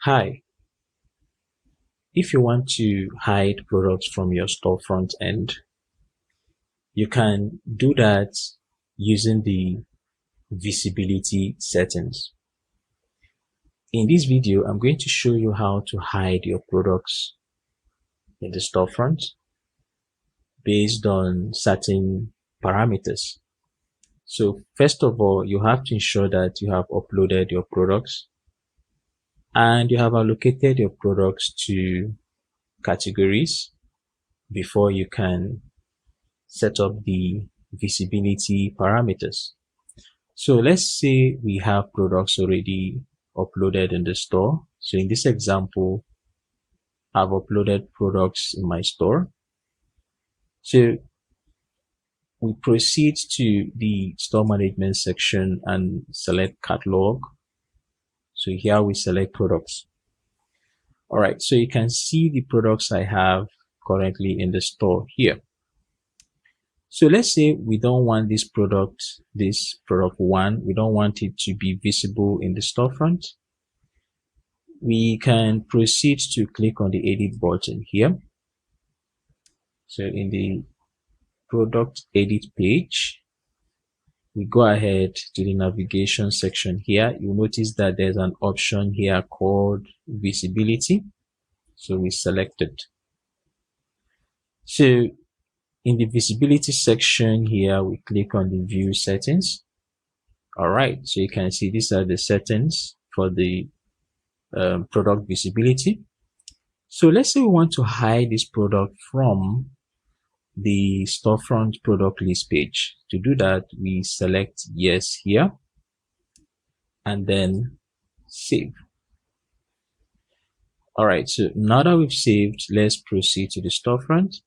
Hi, if you want to hide products from your storefront end, you can do that using the visibility settings. In this video, I'm going to show you how to hide your products in the storefront based on certain parameters. So first of all, you have to ensure that you have uploaded your products and you have allocated your products to categories before you can set up the visibility parameters. So let's say we have products already uploaded in the store. So in this example, I've uploaded products in my store. So we proceed to the store management section and select catalog. So here we select products. All right, so you can see the products I have currently in the store here. So let's say we don't want this product one, we don't want it to be visible in the storefront. We can proceed to click on the edit button here. So in the product edit page, we go ahead to the navigation section here. You'll notice that there's an option here called visibility. So we select it. So in the visibility section here, we click on the view settings. All right, so you can see these are the settings for the product visibility. So let's say we want to hide this product from the storefront product list page. To do that, we select yes here and then save. All right, so now that we've saved, let's proceed to the storefront.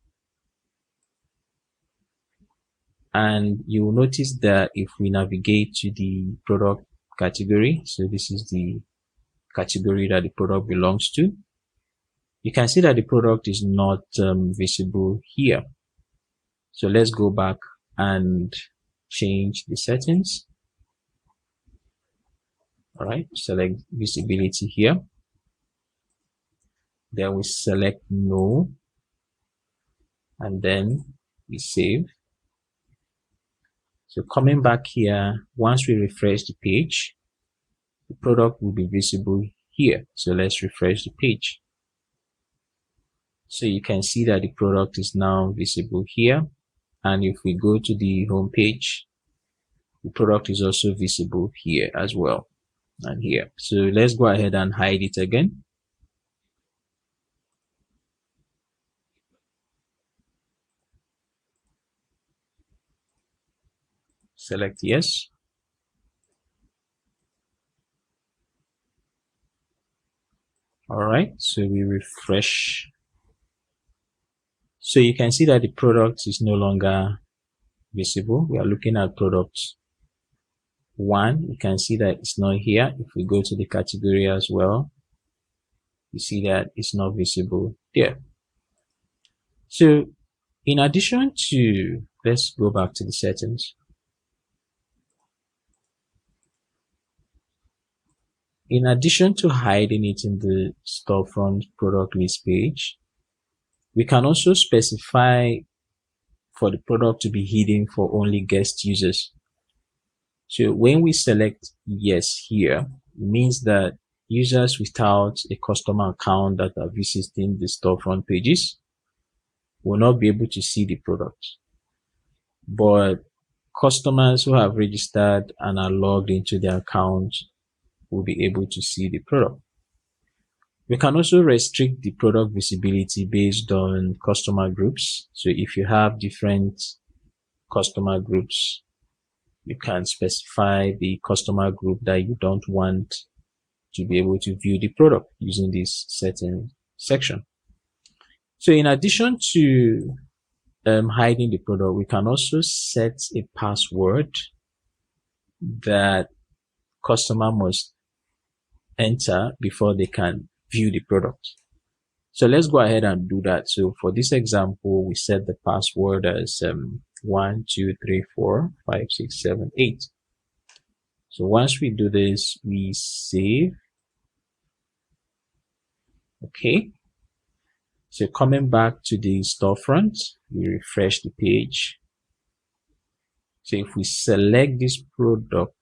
And you will notice that if we navigate to the product category, so this is the category that the product belongs to, you can see that the product is not visible here. So let's go back and change the settings. All right, select visibility here. Then we select no, and then we save. So coming back here, once we refresh the page, the product will be visible here. So let's refresh the page. So you can see that the product is now visible here. And if we go to the home page, the product is also visible here as well and here. So let's go ahead and hide it again. Select yes. All right, so we refresh. So you can see that the product is no longer visible. We are looking at product one. You can see that it's not here. If we go to the category as well, you see that it's not visible there. So in addition to, let's go back to the settings. In addition to hiding it in the storefront product list page, we can also specify for the product to be hidden for only guest users. So when we select yes here, it means that users without a customer account that are visiting the storefront pages will not be able to see the product. But customers who have registered and are logged into their account will be able to see the product. We can also restrict the product visibility based on customer groups. So if you have different customer groups, you can specify the customer group that you don't want to be able to view the product using this setting section. So in addition to hiding the product, we can also set a password that customer must enter before they can view the product. So let's go ahead and do that. So for this example, we set the password as 1 2 3 4 5 6 7 8. So once we do this, we save. Okay. So coming back to the storefront, we refresh the page. So if we select this product,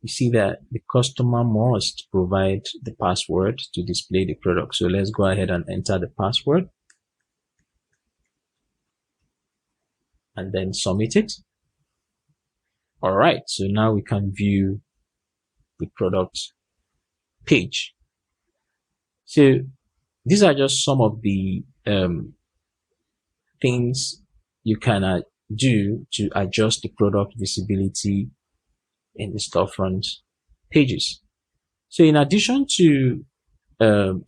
you see that the customer must provide the password to display the product. So let's go ahead and enter the password and then submit it. All right, so now we can view the product page. So these are just some of the things you can do to adjust the product visibility in the storefront pages. So in addition to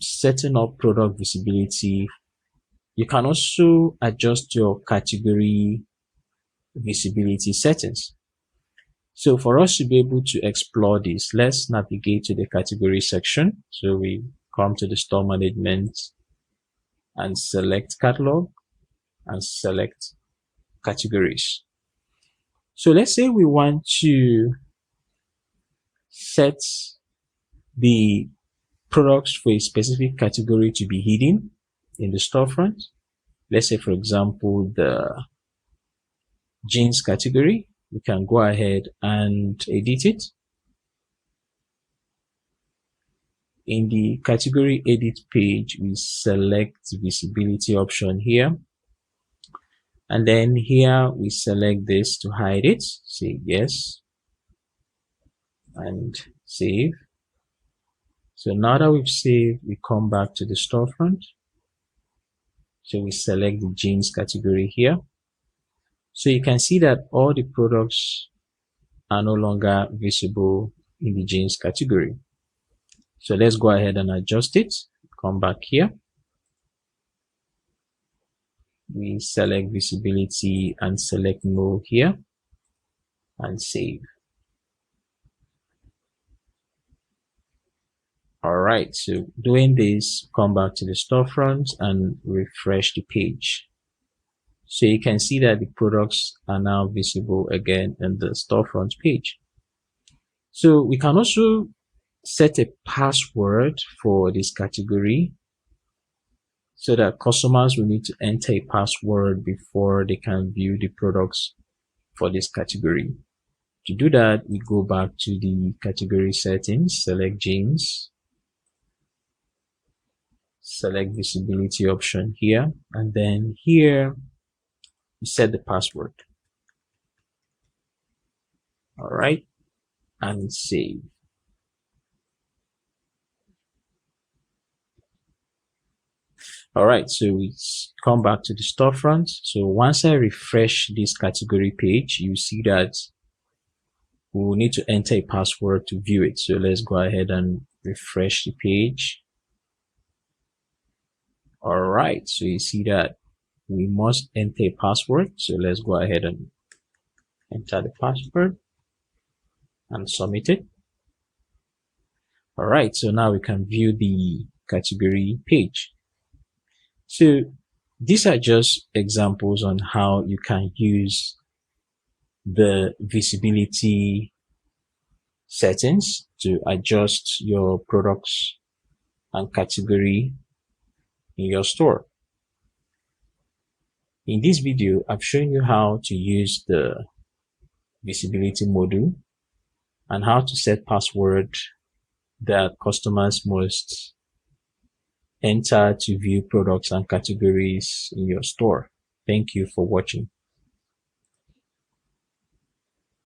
setting up product visibility, you can also adjust your category visibility settings. So for us to be able to explore this, let's navigate to the category section. So we come to the store management and select catalog and select categories. So let's say we want to set the products for a specific category to be hidden in the storefront. Let's say, for example, the jeans category. We can go ahead and edit it. In the category edit page, we select visibility option here. And then here we select this to hide it. Say yes. And save. So now that we've saved, we come back to the storefront. So we select the jeans category here. So you can see that all the products are no longer visible in the jeans category. So let's go ahead and adjust it. Come back here. We select visibility and select no here and save. All right, so doing this, come back to the storefront and refresh the page. So you can see that the products are now visible again in the storefront page. So we can also set a password for this category so that customers will need to enter a password before they can view the products for this category. To do that, we go back to the category settings, select jeans, select visibility option here, and then here we set the password. All right, and save. All right, so we come back to the storefront. So once I refresh this category page, you see that we will need to enter a password to view it. So let's go ahead and refresh the page. All right, so you see that we must enter a password. So let's go ahead and enter the password and submit it. All right, so now we can view the category page. So these are just examples on how you can use the visibility settings to adjust your products and category in your store. In this video, I've shown you how to use the visibility module and how to set password that customers must enter to view products and categories in your store. Thank you for watching.